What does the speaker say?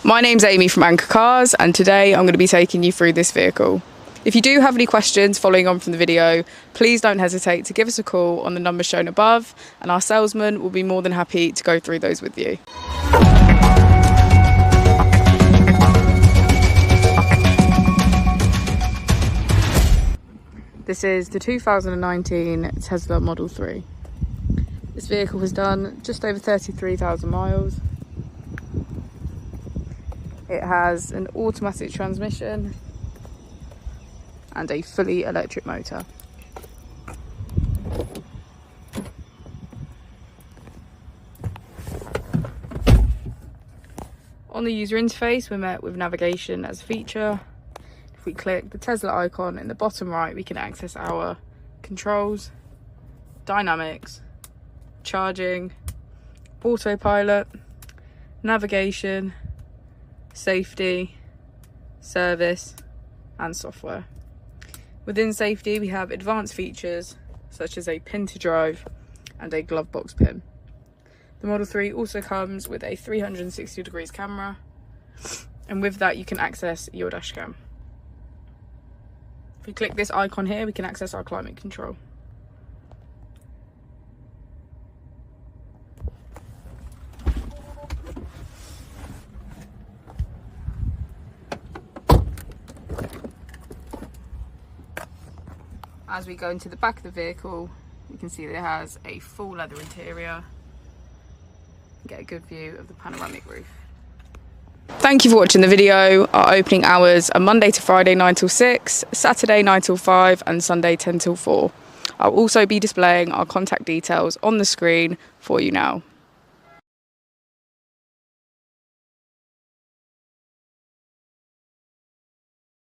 My name's Amy from Anchor Cars, and today I'm going to be taking you through this vehicle. If you do have any questions following on from the video, please don't hesitate to give us a call on the number shown above, and our salesman will be more than happy to go through those with you. This is the 2019 Tesla Model 3. This vehicle has done just over 33,000 miles. It has an automatic transmission and a fully electric motor. On the user interface, we're met with navigation as a feature. If we click the Tesla icon in the bottom right, we can access our controls, dynamics, charging, autopilot, navigation, safety, service and software. Within safety, we have advanced features such as a pin to drive and a glove box pin. The Model 3 also comes with a 360 degrees camera, and with that you can access your dash cam. If we click this icon here, we can access our climate control. As we go into the back of the vehicle, you can see that it has a full leather interior. Get a good view of the panoramic roof. Thank you for watching the video. Our opening hours are Monday to Friday 9 till 6, Saturday 9 till 5 and Sunday 10 till 4. I'll also be displaying our contact details on the screen for you now.